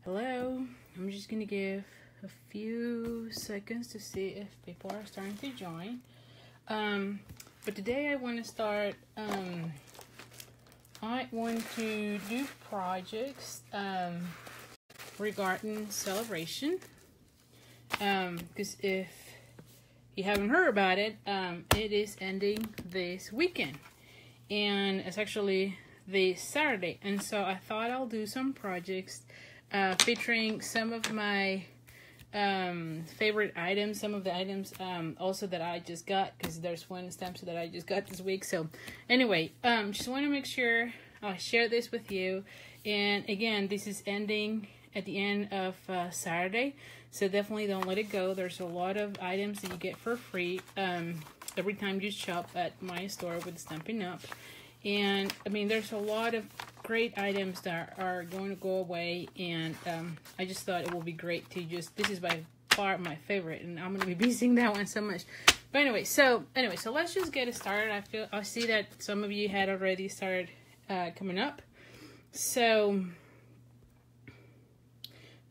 Hello, I'm just gonna give a few seconds to see if people are starting to join. But today I want to start, I want to do projects regarding celebration. Because if you haven't heard about it, it is ending this weekend. And it's actually this Saturday. And so I thought I'll do some projects featuring some of my favorite items, some of the items also that I just got, because there's one stamp set that I just got this week. So anyway, just want to make sure I share this with you. And again, this is ending at the end of Saturday, so definitely don't let it go. There's a lot of items that you get for free every time you shop at my store with Stampin' Up. And I mean, there's a lot of great items that are going to go away, and I just thought it would be great to just, this is by far my favorite, and I'm going to be using that one so much. But anyway, so let's just get it started. I see that some of you had already started coming up. So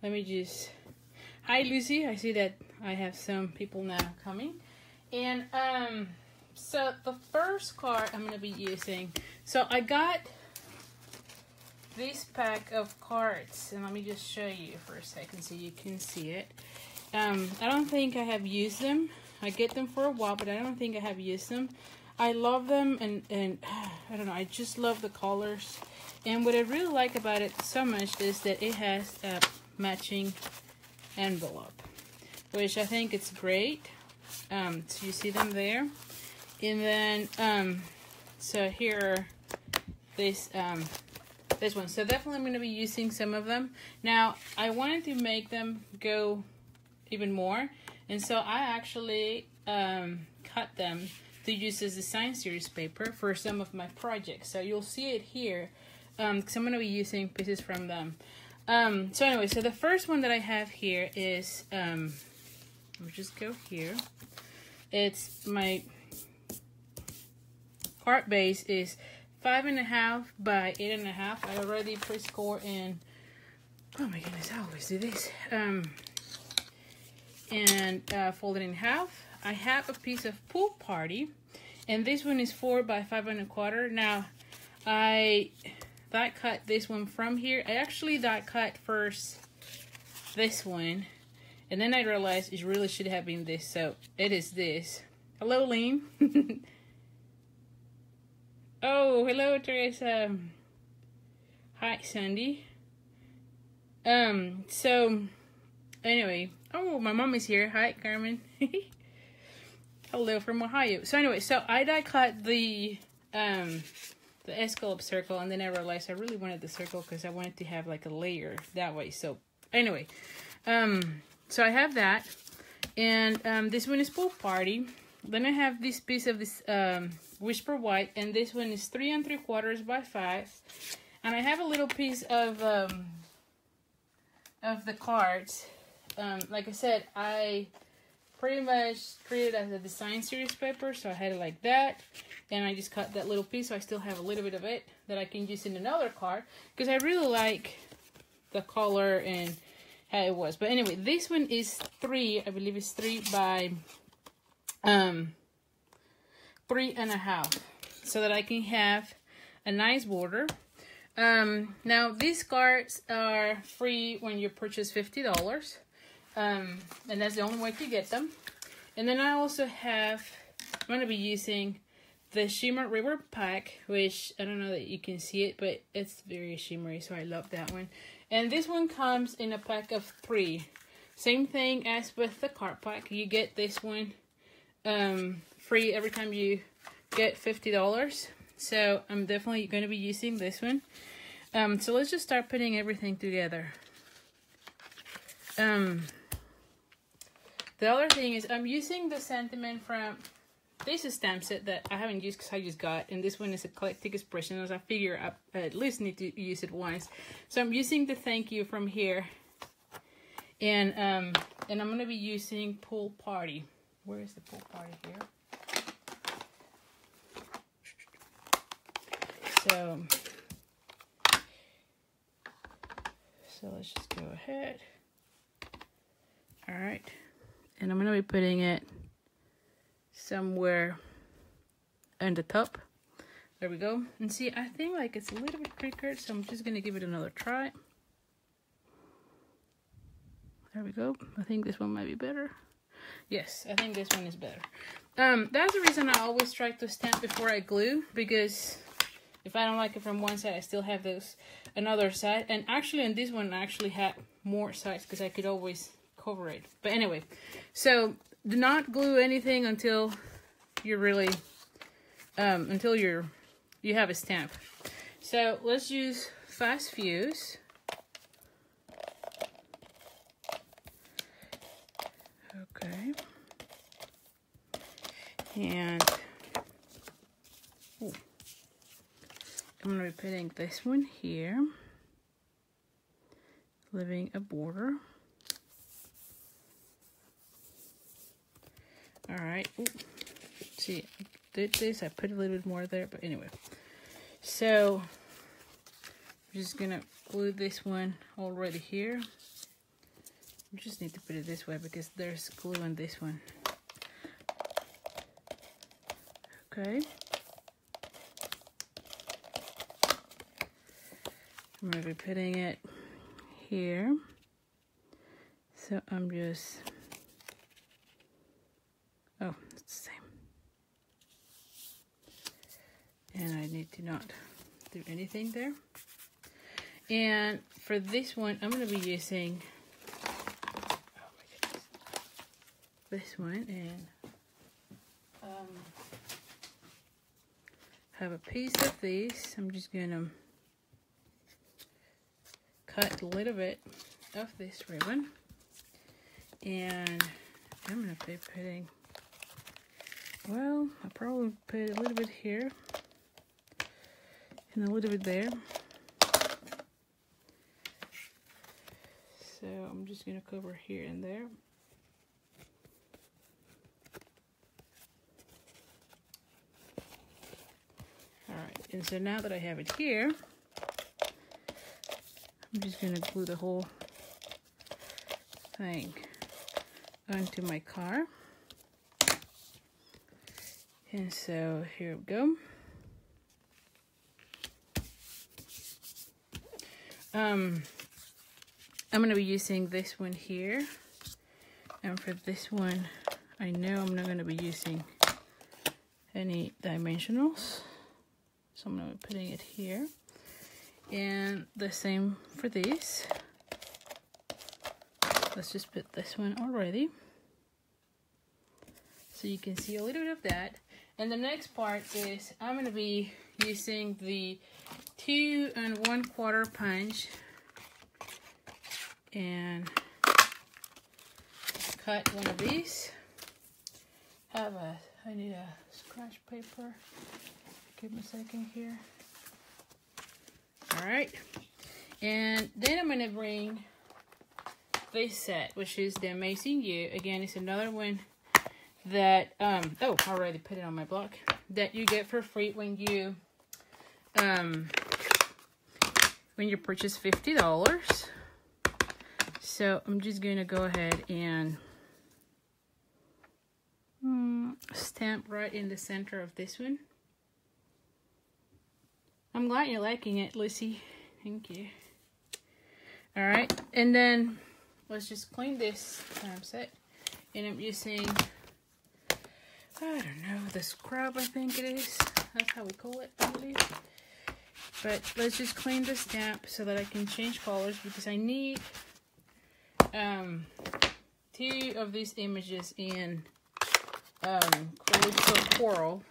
let me just, hi Lucy, I see that I have some people now coming. And so the first card I'm going to be using, so I got this pack of cards, and let me just show you for a second so you can see it. I don't think I have used them. I get them for a while, but I don't think I have used them. I love them, and I don't know, I just love the colors. And what I really like about it so much is that it has a matching envelope, which I think it's great. So you see them there. And then, so here, this one. So definitely I'm going to be using some of them. Now, I wanted to make them go even more. And so I actually cut them to use as design series paper for some of my projects. So you'll see it here, because I'm going to be using pieces from them. So anyway, so the first one that I have here is, let me just go here. It's my card base is 5.5 by 8.5. I already pre-score in, oh my goodness, I always do this. And fold it in half. I have a piece of Pool Party, and this one is 4 by 5.25. Now, I die cut this one from here. I actually die cut first this one, and then I realized it really should have been this, so it is this. Hello, Lean. Oh, hello, Teresa. Hi, Sandy. So, anyway. Oh, my mom is here. Hi, Carmen. Hello from Ohio. So, anyway, so I die cut the escalope circle, and then I realized I really wanted the circle because I wanted to have like a layer that way. So, anyway. So I have that. And this one is Pool Party. Then I have this piece of this Whisper White, and this one is 3 3/4 by 5. And I have a little piece of the cards. Like I said, I pretty much treated it as a design series paper, so I had it like that, and I just cut that little piece, so I still have a little bit of it that I can use in another card, because I really like the color and how it was. But anyway, this one is 3, I believe it's 3 by 3.5, so that I can have a nice border. Now these cards are free when you purchase $50, and that's the only way to get them. And then I also have, I'm going to be using the Shimmer River pack, which I don't know that you can see it, but it's very shimmery, so I love that one. And this one comes in a pack of 3. Same thing as with the card pack. You get this one free every time you get $50. So I'm definitely going to be using this one. So let's just start putting everything together. The other thing is I'm using the sentiment from this stamp set that I haven't used because I just got, and this one is Eclectic Expressions. I figure I at least need to use it once. So I'm using the thank you from here, and I'm going to be using Pool Party. Where is the Pool Party here? So let's just go ahead. All right, and I'm gonna be putting it somewhere in the top. There we go. And see, I think like it's a little bit crooked, so I'm just gonna give it another try. There we go. I think this one might be better. Yes, I think this one is better. That's the reason I always try to stamp before I glue, because if I don't like it from one side, I still have those another side. And actually on this one, I actually had more sides because I could always cover it. But anyway, so do not glue anything until you're really, until you have a stamp. So let's use Fast Fuse. Okay. And ooh, I'm going to be putting this one here, leaving a border. All right. Ooh. See, I did this. I put a little bit more there, but anyway. So I'm just going to glue this one already here. I just need to put it this way because there's glue on this one. Okay. I'm going to be putting it here. So I'm just, oh, it's the same. And I need to not do anything there. And for this one, I'm going to be using, oh my goodness, this one, and have a piece of this. I'm just going to cut a little bit of this ribbon, and I'm going to be putting, well, I'll probably put a little bit here and a little bit there. So I'm just going to cover here and there. Alright, and so now that I have it here, I'm just going to glue the whole thing onto my car. And so here we go. I'm going to be using this one here, and for this one I know I'm not going to be using any dimensionals, so I'm going to be putting it here, and the same for this. Let's just put this one already so you can see a little bit of that. And the next part is I'm going to be using the 2 1/4 punch and cut one of these. I need a scratch paper. Give me a second here. All right, and then I'm going to bring this set, which is the Amazing You. Again, it's another one that oh, I already put it on my block, that you get for free when you purchase $50. So I'm just going to go ahead and stamp right in the center of this one. I'm glad you're liking it, Lucy. Thank you. All right, and then let's just clean this set. And I'm using, I don't know, the scrub, I think it is. That's how we call it, I believe. But let's just clean the stamp so that I can change colors, because I need 2 of these images in Calypso Coral.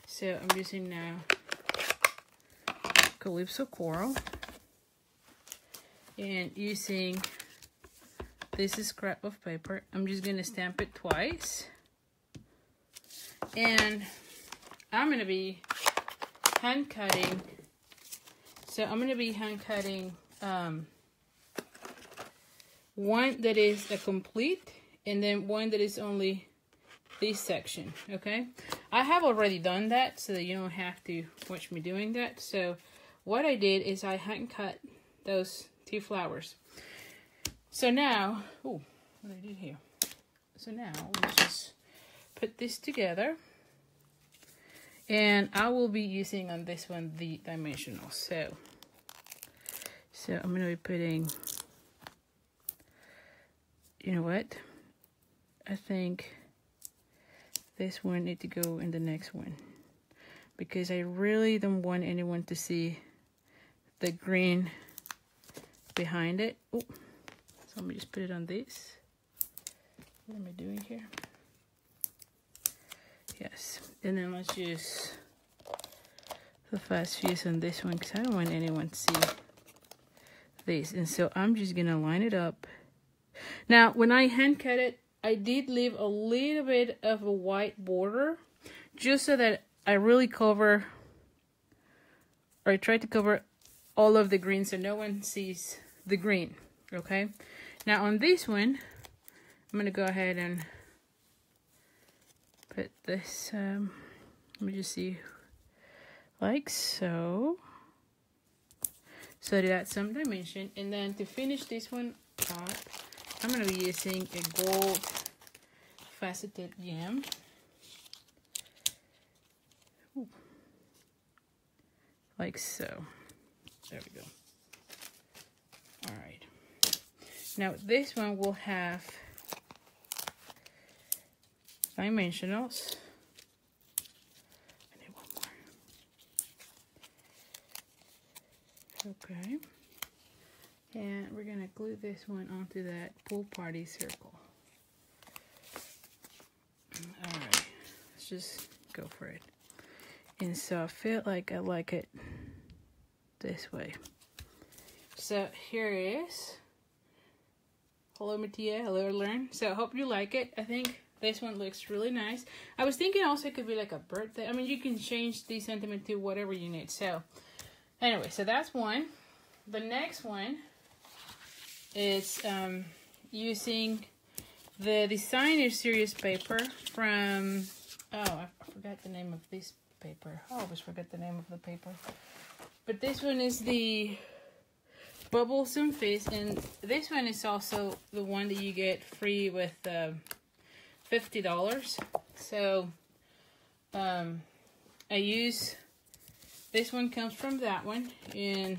So I'm using now Calypso Coral and using this scrap of paper. I'm just going to stamp it twice, and I'm going to be hand cutting. So I'm going to be hand cutting one that is a complete, and then one that is only this section. Okay, I have already done that so that you don't have to watch me doing that. So what I did is I hand cut those 2 flowers. So now, oh, what did I do here? So now let's just put this together. And I will be using on this one the dimensional. So I'm going to be putting, you know what? I think this one needs to go in the next one, because I really don't want anyone to see the green behind it. Oh, so let me just put it on this. What am I doing here? Yes, and then let's use the fast fuse on this one, because I don't want anyone to see this. And so I'm just gonna line it up. Now, when I hand cut it, I did leave a little bit of a white border, just so that I really cover, or I try to cover all of the green so no one sees the green, okay? Now on this one, I'm gonna go ahead and put this, let me just see, like so. So that's some dimension. And then to finish this one up, I'm gonna be using a gold faceted gem. Ooh. Like so. There we go. All right. Now this one will have dimensionals. I need one more. Okay. And we're gonna glue this one onto that pool party circle. All right. Let's just go for it. And so I feel like I like it this way. So here it is. Hello Mattia, hello Learn. So I hope you like it. I think this one looks really nice. I was thinking also it could be like a birthday. I mean, you can change the sentiment to whatever you need. So anyway, so that's one. The next one is using the Designer Series paper from, oh, I forgot the name of this paper. I always forget the name of the paper. But this one is the Bubbles and Fizz, and this one is also the one that you get free with $50. So I use, this one comes from that one, and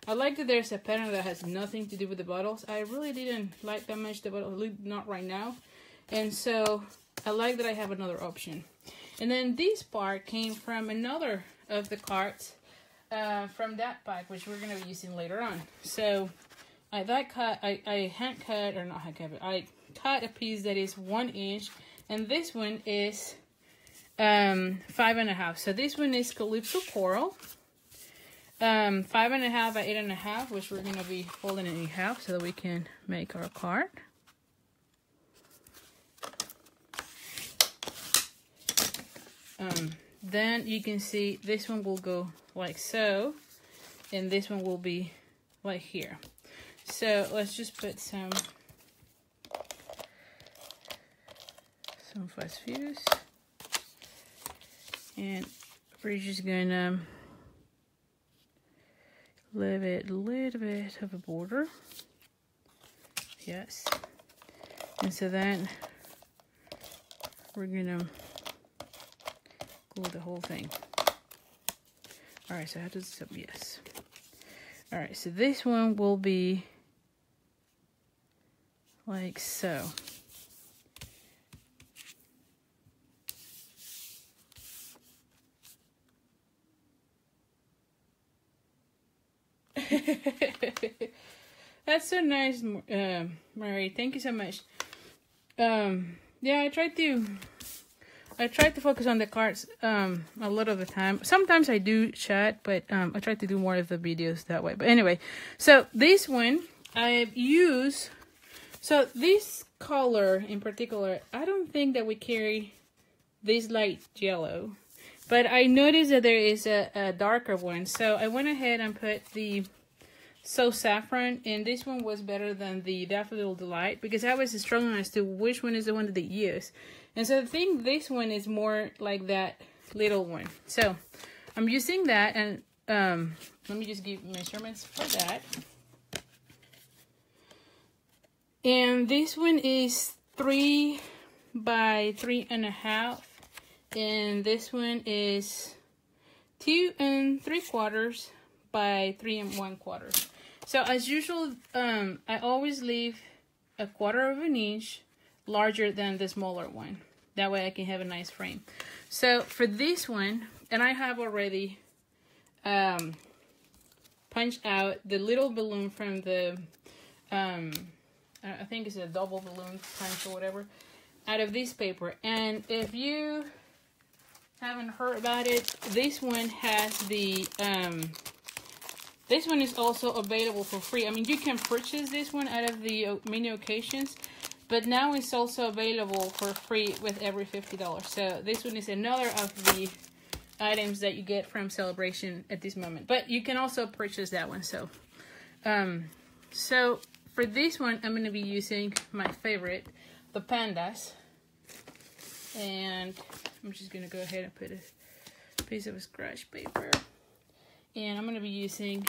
I like that there's a pattern that has nothing to do with the bottles. I really didn't like that much the bottle, not right now, and so I like that I have another option. And then this part came from another of the cards from that pack, which we're going to be using later on. So I hand cut, or not hand cut, but I cut a piece that is 1 inch, and this one is 5.5. So this one is Calypso Coral, 5.5 by 8.5, which we're going to be folding it in half so that we can make our card. Then you can see this one will go like so, and this one will be like here. So let's just put some fast fuse, and we're just gonna leave it a little bit of a border. Yes, and so then we're gonna glue the whole thing. All right, so how does this, yes. All right, so this one will be like so. That's so nice, Mary. Thank you so much. Yeah, I tried to focus on the cards a lot of the time. Sometimes I do chat, but I try to do more of the videos that way. But anyway, so this one I've used. So this color in particular, I don't think that we carry this light yellow, but I noticed that there is a darker one. So I went ahead and put the So Saffron, and this one was better than the Daffodil Delight because I was struggling as to which one is the one that they use. And so I think this one is more like that little one. So I'm using that, and let me just give measurements for that. And this one is 3 by 3.5, and this one is 2 3/4 by 3 1/4. So as usual, I always leave 1/4 of an inch larger than the smaller one. That way I can have a nice frame. So for this one, and I have already punched out the little balloon from the, I think it's a double balloon punch or whatever, out of this paper. And if you haven't heard about it, this one has the, this one is also available for free. I mean, you can purchase this one out of the many occasions, but now it's also available for free with every $50. So this one is another of the items that you get from Sale-a-bration at this moment. But you can also purchase that one. So, so for this one, I'm going to be using my favorite, the pandas. And I'm just going to go ahead and put a piece of scratch paper. And I'm going to be using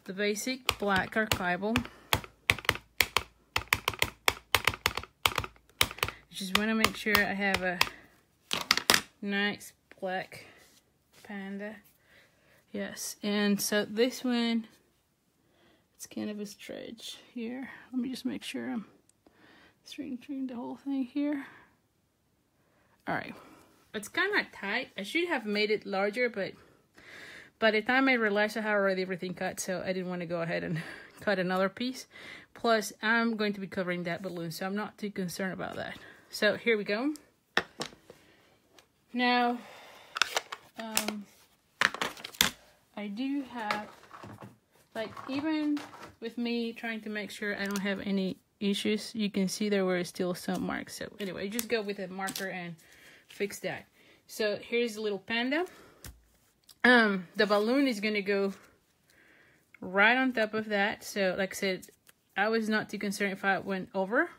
the basic black archival. Just want to make sure I have a nice black panda. Yes, and so this one, it's kind of a stretch here. Let me just make sure I'm straightening the whole thing here. All right, it's kind of tight. I should have made it larger, but by the time I realized I had already everything cut, so I didn't want to go ahead and cut another piece. Plus, I'm going to be covering that balloon, so I'm not too concerned about that. So here we go. Now, I do have, like, even with me trying to make sure I don't have any issues, you can see there were still some marks. So anyway, just go with a marker and fix that. So here's the little panda. The balloon is gonna go right on top of that. So like I said, I was not too concerned if I went over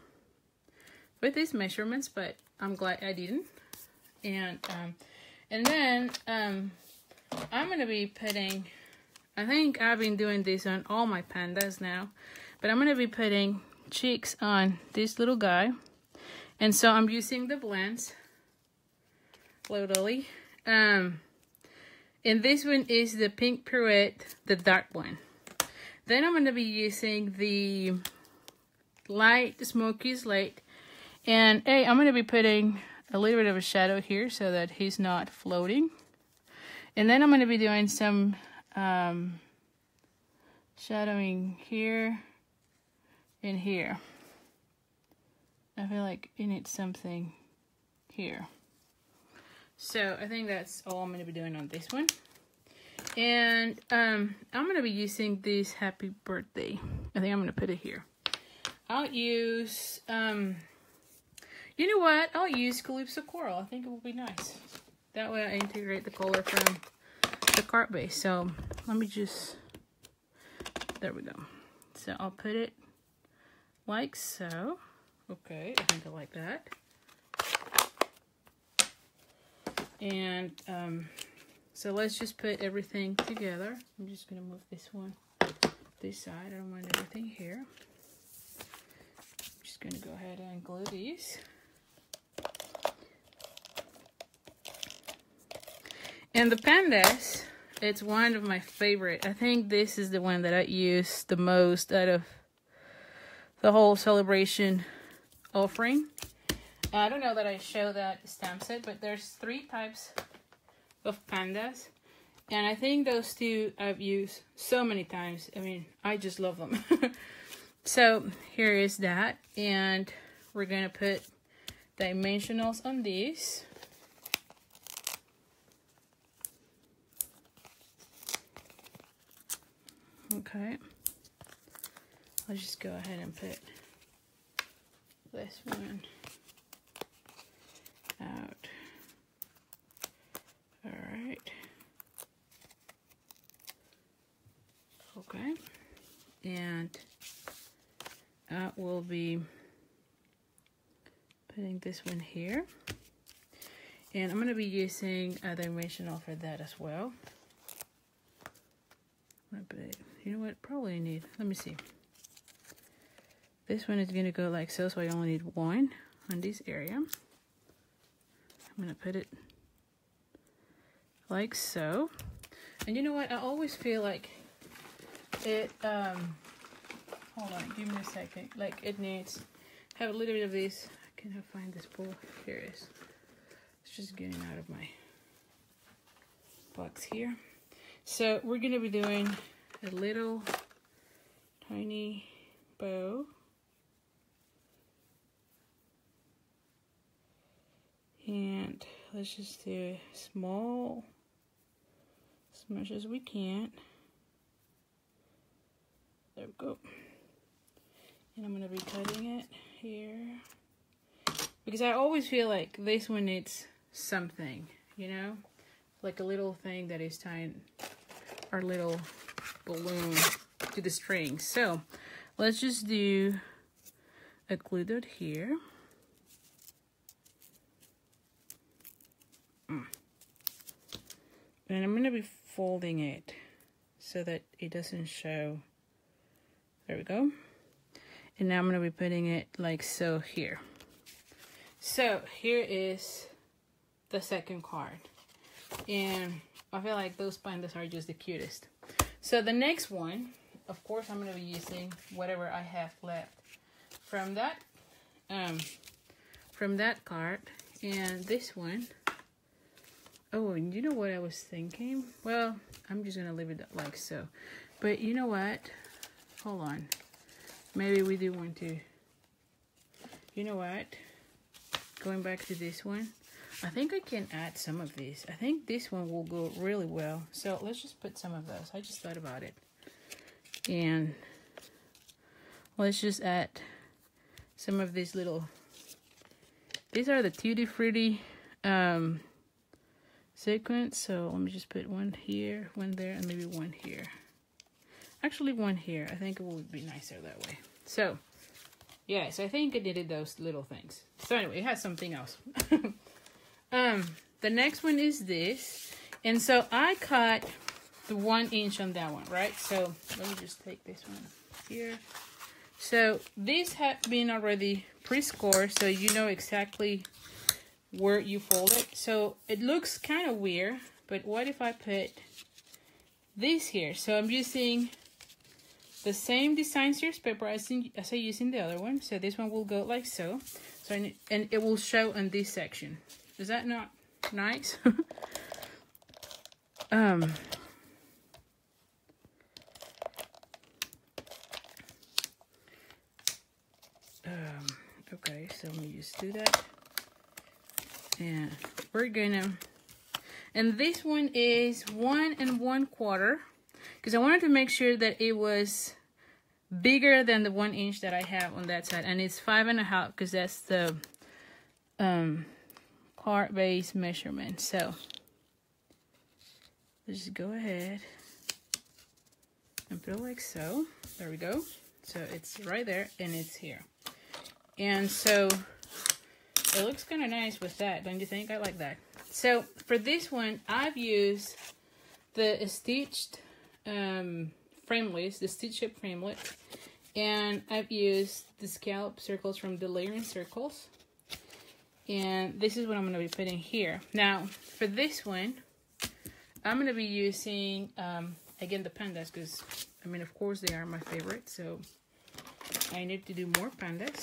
with these measurements, but I'm glad I didn't. And then I'm gonna be putting, I think I've been doing this on all my pandas now, but I'm gonna be putting cheeks on this little guy. And so I'm using the blends. Hello, Dolly. And this one is the Pink Pirouette, the dark one. Then I'm gonna be using the light Smoky Slate. And hey, I'm gonna be putting a little bit of a shadow here so that he's not floating. And then I'm going to be doing some shadowing here and here. I feel like it needs something here. So I think that's all I'm going to be doing on this one. And I'm going to be using this Happy Birthday. I think I'm going to put it here. I'll use, you know what? I'll use Calypso Coral. I think it will be nice. That way I integrate the color from the card base. So let me just, there we go. So I'll put it like so. Okay, I think I like that. And so let's just put everything together. I'm just gonna move this one this side. I don't want everything here. I'm just gonna go ahead and glue these. And the pandas, it's one of my favorite. I think this is the one that I use the most out of the whole Sale-a-bration offering. I don't know that I show that stamp set, but there's 3 types of pandas. And I think those 2 I've used so many times. I mean, I just love them. So here is that. And we're going to put dimensionals on these. Okay, I'll just go ahead and put this one out. All right. Okay, and I will be putting this one here, and I'm going to be using a dimensional for that as well. But you know what? Probably need, let me see. This one is gonna go like so, so I only need one on this area. I'm gonna put it like so. And you know what? I always feel like it, hold on, give me a second. Like it needs, have a little bit of this. I cannot find this bowl. Here it is. It's just getting out of my box here. So we're gonna be doing a little tiny bow. And let's just do small, as much as we can. There we go. And I'm gonna be cutting it here. Because I always feel like this one needs something, you know? Like a little thing that is tying our little balloon to the string. So let's just do a glue dot here. And I'm going to be folding it so that it doesn't show. There we go. And now I'm going to be putting it like so here. So here is the second card. And I feel like those pandas are just the cutest. So the next one, of course, I'm going to be using whatever I have left from that card. And this one, oh, and you know what I was thinking? Well, I'm just going to leave it like so. But you know what? Hold on. Maybe we do want to, you know what? Going back to this one, I think I can add some of these. I think this one will go really well. So let's just put some of those. I just thought about it. And let's just add some of these little, these are the Tutti Frutti sequence. So let me just put one here, one there, and maybe one here. Actually one here. I think it would be nicer that way. So yes, I think I needed those little things. So anyway, it has something else. The next one is this. And so I cut the 1 inch on that one, right? So let me just take this one here. So these have been already pre-scored, so you know exactly where you fold it. So it looks kind of weird, but what if I put this here? So I'm using the same design series paper as I use in the other one. So this one will go like so. So and it will show on this section. Is that not nice? Okay, so let me just do that. And we're gonna, and this one is 1 1/4, because I wanted to make sure that it was bigger than the 1 inch that I have on that side, and it's 5 1/2 because that's the card base measurement. So let's just go ahead and put it like so. There we go. So it's right there and it's here. And so it looks kind of nice with that, don't you think? I like that. So for this one, I've used the stitched framelits, the stitch shape framelit, and I've used the scallop circles from the Layering Circles. And this is what I'm going to be putting here. Now, for this one, I'm going to be using, again, the pandas, because, I mean, of course, they are my favorite, so I need to do more pandas.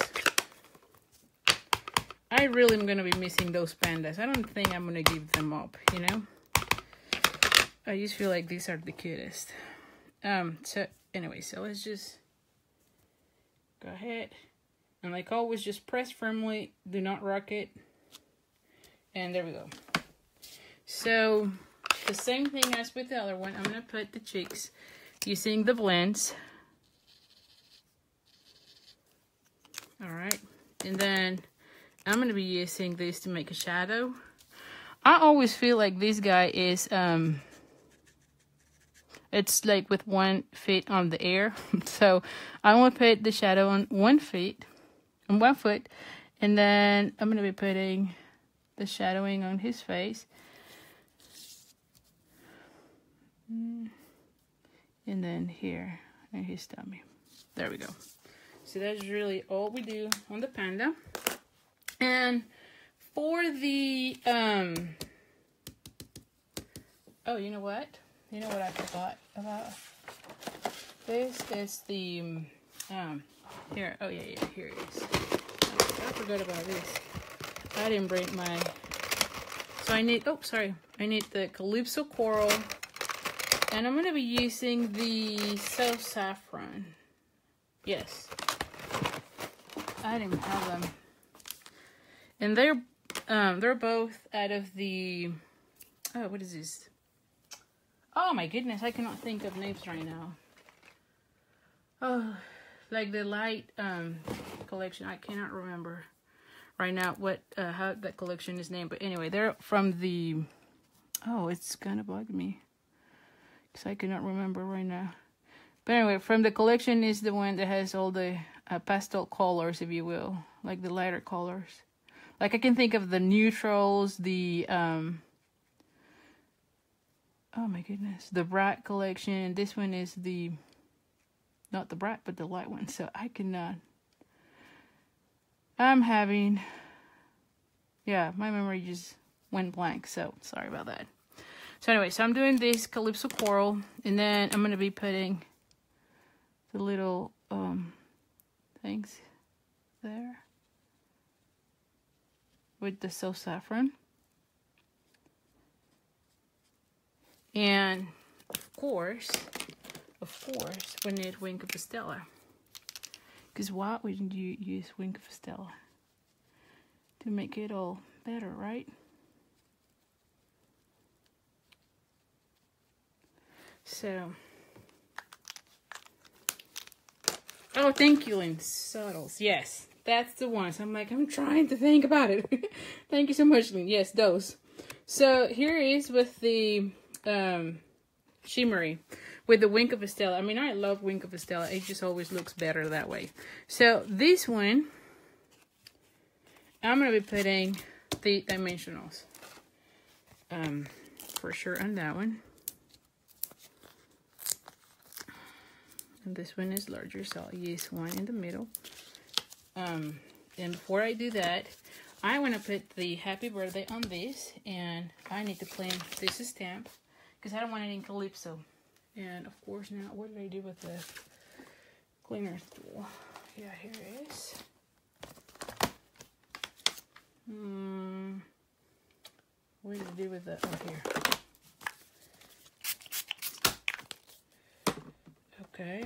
I really am going to be missing those pandas. I don't think I'm going to give them up, you know? I just feel like these are the cutest. So, anyway, so let's just go ahead. And like always, just press firmly. Do not rock it. And there we go. So, the same thing as with the other one. I'm going to put the cheeks using the blends. Alright. And then I'm going to be using this to make a shadow. I always feel like this guy is, it's like with 1 foot on the air. So I'm going to put the shadow on 1 foot. On 1 foot. And then I'm going to be putting the shadowing on his face. And then here on his tummy. There we go. So that's really all we do on the panda. And for the, oh, you know what? You know what I forgot about? This is the, here, oh yeah, here it is. I forgot about this. I didn't bring my, so I need, oh, sorry. I need the Calypso Coral. And I'm going to be using the Sale-a-bration. Yes. I didn't have them. And they're both out of the, oh, what is this? Oh my goodness, I cannot think of names right now. Oh, like the light collection. I cannot remember right now what how that collection is named. But anyway, they're from the, oh, it's kind of bugging me because I cannot remember right now. But anyway, from the collection is the one that has all the pastel colors, if you will, like the lighter colors. Like I can think of the neutrals, the oh my goodness, the bright collection. This one is the, not the bright, but the light one. So I cannot, I'm having, yeah, my memory just went blank. So sorry about that. So anyway, so I'm doing this Calypso Coral, and then I'm going to be putting the little things there with the Sale-a-bration. And of course, we need Wink of Stella. Because why wouldn't you use Wink of Stella? To make it all better, right? So, oh, thank you, Lynn. Subtles. Yes, that's the one. So I'm trying to think about it. Thank you so much, Lynn. Yes, those. So here is with the shimmery, with the Wink of Stella. I mean, I love Wink of Stella. It just always looks better that way. So this one, I'm going to be putting the dimensionals for sure on that one. And this one is larger, so I'll use one in the middle. And before I do that, I want to put the happy birthday on this, and I need to clean this stamp because I don't want it in Calypso. And of course, now what did I do with the cleaner tool? Yeah, here it is. What did I do with the, oh, here. Okay.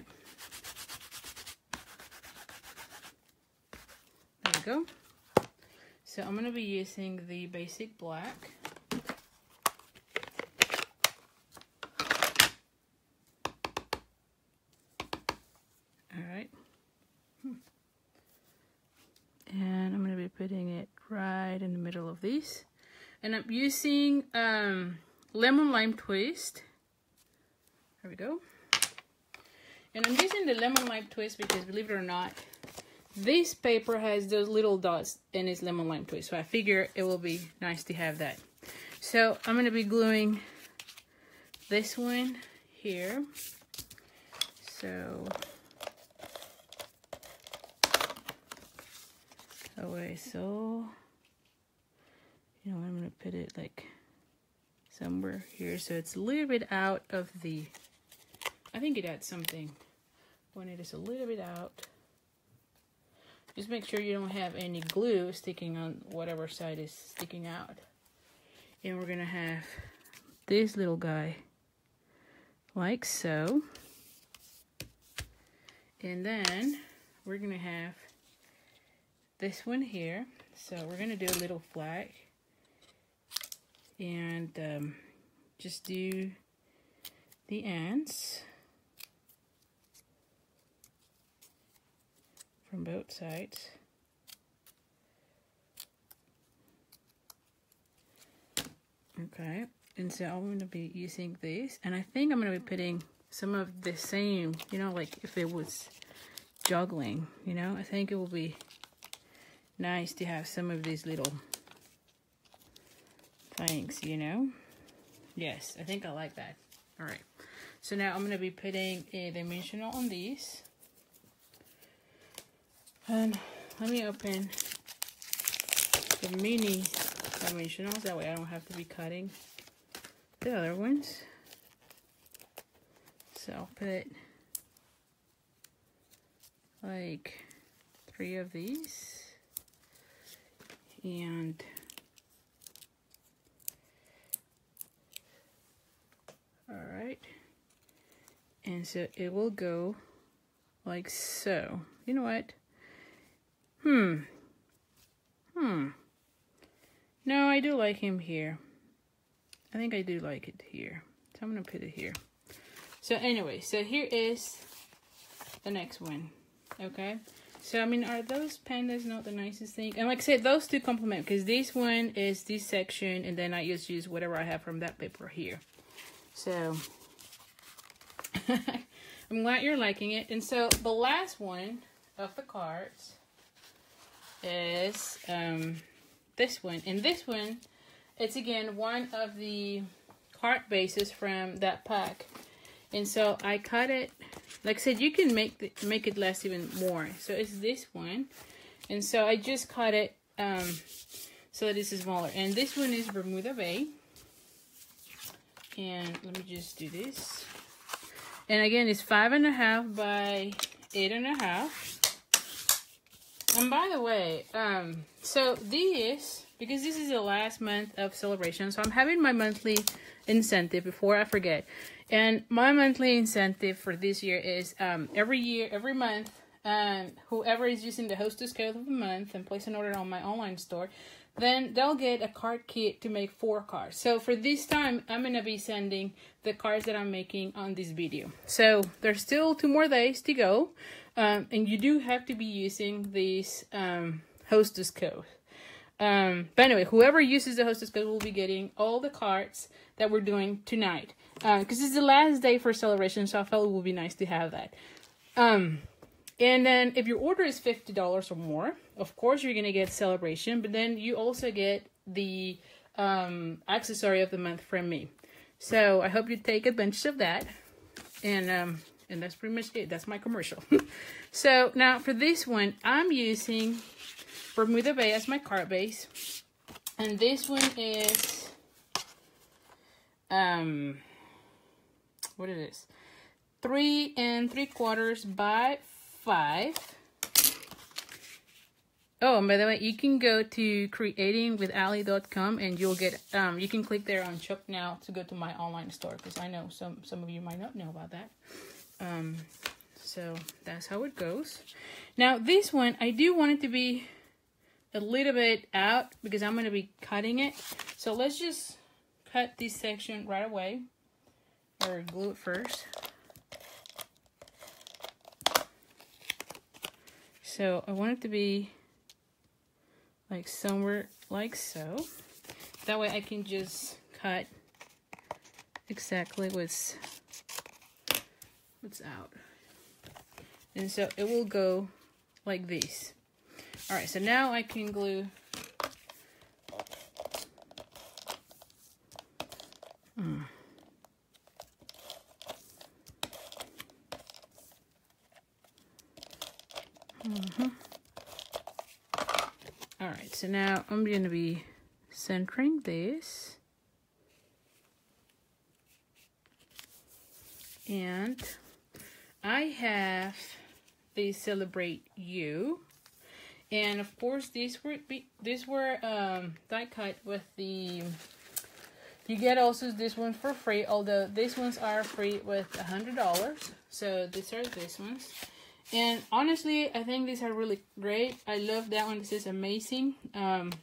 There we go. So I'm going to be using the basic black. Alright. And I'm going to be putting it right in the middle of these. And I'm using Lemon Lime Twist. There we go. And I'm using the Lemon Lime Twist because, believe it or not, this paper has those little dots and it's Lemon Lime Twist. So I figure it will be nice to have that. So I'm going to be gluing this one here. So, okay, so, you know, I'm going to put it like somewhere here. So it's a little bit out of the, I think it adds something when it is a little bit out. Just make sure you don't have any glue sticking on whatever side is sticking out. And we're going to have this little guy like so. And then we're going to have this one here. So we're going to do a little flag. And just do the ends from both sides. Okay, and so I'm going to be using this, and I think I'm going to be putting some of the same, you know, like if it was juggling, you know, I think it will be nice to have some of these little things, you know. Yes, I think I like that. All right, so now I'm going to be putting a dimensional on these. And let me open the mini dimensionals. That way I don't have to be cutting the other ones. So I'll put like 3 of these. And all right. And so it will go like so. You know what? No, I do like him here. I think I do like it here. So I'm gonna put it here. So anyway, so here is the next one. Okay. So I mean, are those pandas not the nicest thing? And like I said, those two complement, because this one is this section, and then I just use whatever I have from that paper here. So I'm glad you're liking it. And so the last one of the cards is this one. And this one, it's again one of the card bases from that pack. And so I cut it, like I said, you can make it last even more. So it's this one. And so I just cut it so that this is smaller. And this one is Bermuda Bay. And let me just do this. And again, it's 5.5 by 8.5. And by the way, so this, because this is the last month of celebration, so I'm having my monthly incentive before I forget. And my monthly incentive for this year is every month, whoever is using the hostess code of the month and place an order on my online store, then they'll get a card kit to make 4 cards. So for this time, I'm going to be sending the cards that I'm making on this video. So there's still 2 more days to go. And you do have to be using this hostess code. But anyway, whoever uses the hostess code will be getting all the cards that we're doing tonight. Because it's the last day for celebration, so I felt it would be nice to have that. And then if your order is $50 or more, of course you're going to get celebration, but then you also get the accessory of the month from me. So I hope you take advantage of that. And that's pretty much it. That's my commercial. So now for this one, I'm using Bermuda Bay as my card base. And this one is, what it is? 3 3/4 by 5. Oh, and by the way, you can go to creatingwithali.com and you'll get, you can click there on Shop Now to go to my online store, because I know some of you might not know about that. So that's how it goes. Now this one, I do want it to be a little bit out because I'm going to be cutting it. So let's just cut this section right away, or glue it first. So I want it to be like somewhere like so. That way I can just cut exactly what's out. And so it will go like this. All right, so now I can glue All right, so now I'm going to be centering this. And I have the Celebrate You. And of course, these were die cut with the, you get also this one for free, although these ones are free with $100. So these are these ones. And honestly, I think these are really great. I love that one. This is amazing. And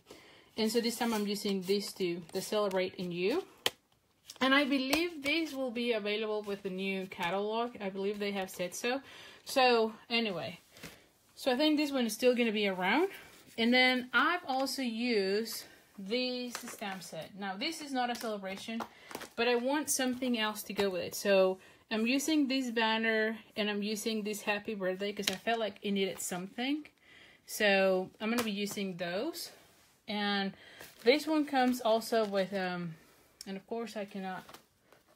so this time I'm using these two, the Celebrate in You. And I believe these will be available with the new catalog. I believe they have said so. So anyway, so I think this one is still going to be around. And then I've also used this stamp set. Now this is not a celebration, but I want something else to go with it. So I'm using this banner and I'm using this happy birthday because I felt like it needed something. So I'm going to be using those. And this one comes also with, and of course I cannot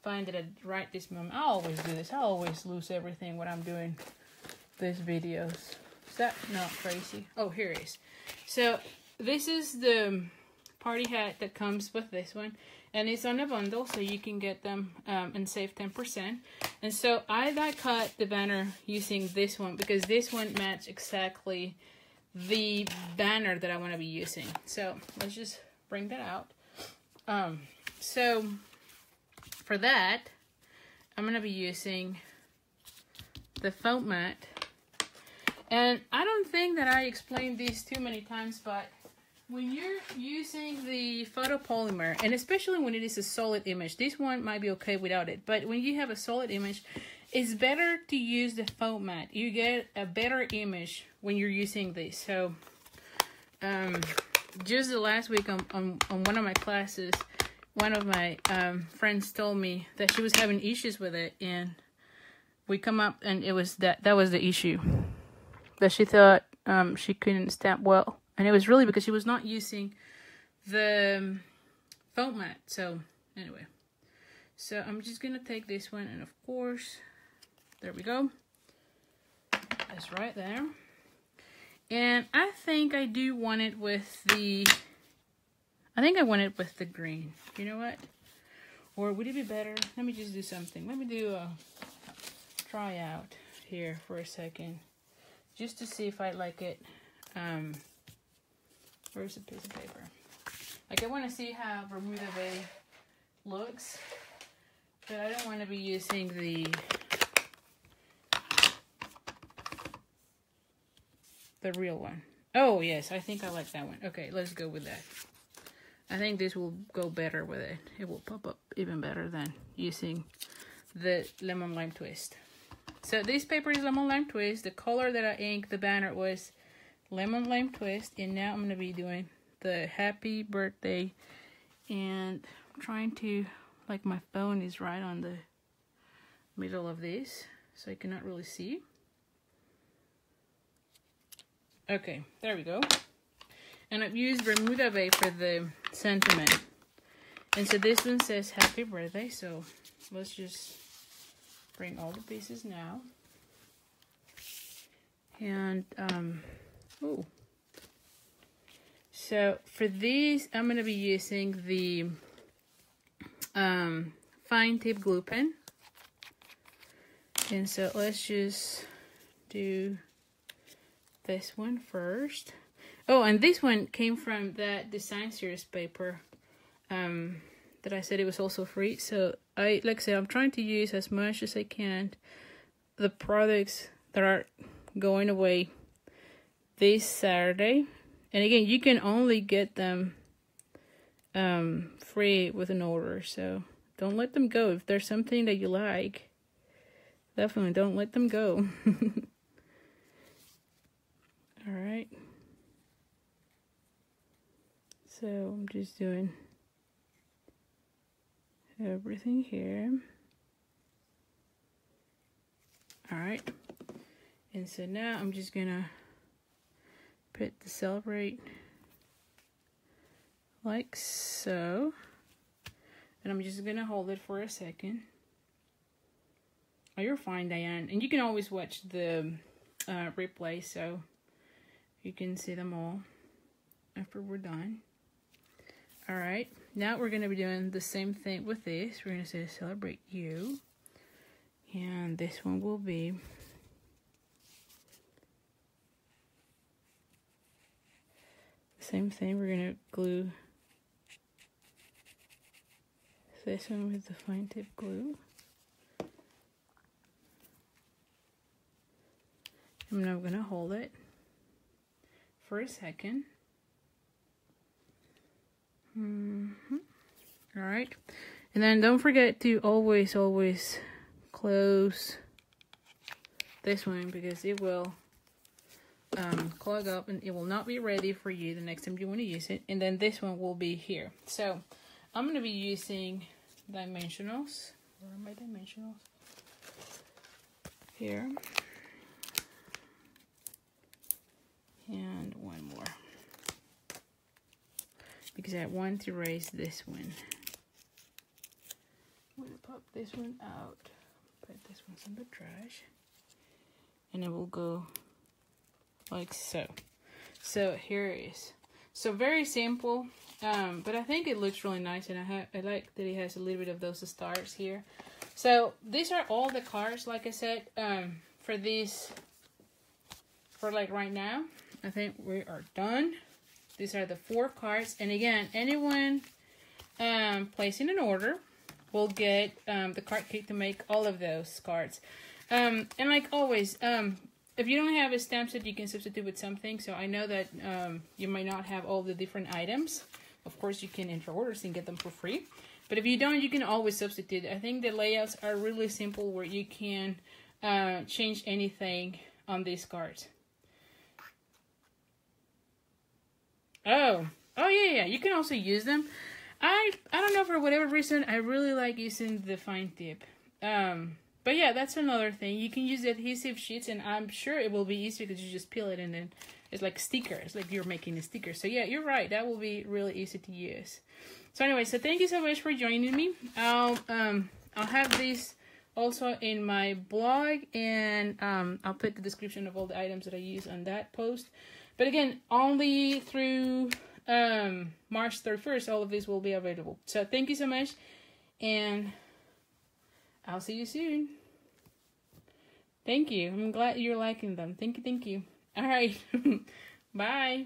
find it right this moment. I always do this. I always lose everything when I'm doing these videos. that not crazy? Oh, here it is. So this is the party hat that comes with this one, and it's on a bundle, so you can get them and save 10%. And so I die cut the banner using this one because this one matches exactly the banner that I want to be using. So let's just bring that out. So for that, I'm going to be using the foam mat. And I don't think that I explained these too many times, but when you're using the photopolymer, and especially when it is a solid image, this one might be okay without it, but when you have a solid image, it's better to use the foam mat. You get a better image when you're using this. So just the last week on one of my classes, one of my friends told me that she was having issues with it, and we come up and it was that was the issue, that she thought she couldn't stamp well, and it was really because she was not using the foam mat. So anyway, so I'm just gonna take this one, and of course, there we go. That's right there. And I think I do want it with the, I think I want it with the green. You know what? Or would it be better? Let me just do something. Let me do a try out here for a second, just to see if I like it. Where's a piece of paper? Like, I want to see how Bermuda Bay looks, but I don't want to be using the real one. Oh yes, I think I like that one. Okay, let's go with that. I think this will go better with it. It will pop up even better than using the lemon lime twist. So this paper is lemon lime twist. The color that I inked the banner was lemon lime twist, and now I'm gonna be doing the happy birthday, and I'm trying to, like, my phone is right on the middle of this, so I cannot really see. Okay, there we go. And I've used Bermuda Bay for the sentiment. And so this one says happy birthday, so let's just bring all the pieces now. And, oh. So for these, I'm going to be using the fine tip glue pen. And so let's just do this one first. Oh, and this one came from that design series paper that I said it was also free. So like I said, I'm trying to use as much as I can the products that are going away this Saturday. And again, you can only get them free with an order, so don't let them go. If there's something that you like, definitely don't let them go. All right. So I'm just doing everything here. All right. And so now I'm just gonna put the Celebrate like so. And I'm just gonna hold it for a second. Oh, you're fine, Diane. And you can always watch the replay, so you can see them all after we're done. All right, now we're gonna be doing the same thing with this. We're gonna say Celebrate You, and this one will be the same thing. We're gonna glue this one with the fine tip glue. I'm now gonna hold it for a second. All right, and then don't forget to always close this one, because it will clog up and it will not be ready for you the next time you want to use it. And then this one will be here. So I'm going to be using dimensionals. Where are my dimensionals? Here. And one more, because I want to erase this one. I'm going to pop this one out, put this one in the trash, and it will go like so. So here it is. So very simple, but I think it looks really nice, and I like that it has a little bit of those stars here. So these are all the cards, like I said, for this, for like right now. I think we are done. These are the 4 cards, and again, anyone placing an order will get the card kit to make all of those cards. And like always, if you don't have a stamp set, you can substitute with something. So I know that you might not have all the different items. Of course, you can enter orders and get them for free. But if you don't, you can always substitute. I think the layouts are really simple, where you can change anything on these cards. Oh yeah. You can also use them. I don't know, for whatever reason, I really like using the fine tip. But yeah, that's another thing. You can use the adhesive sheets, and I'm sure it will be easier because you just peel it and then it's like sticker. It's like you're making a sticker. So yeah, you're right. That will be really easy to use. So anyway, so thank you so much for joining me. I'll have this also in my blog, and I'll put the description of all the items that I use on that post. But again, only through March 31st, all of this will be available. So thank you so much, and I'll see you soon. Thank you. I'm glad you're liking them. Thank you. All right. Bye.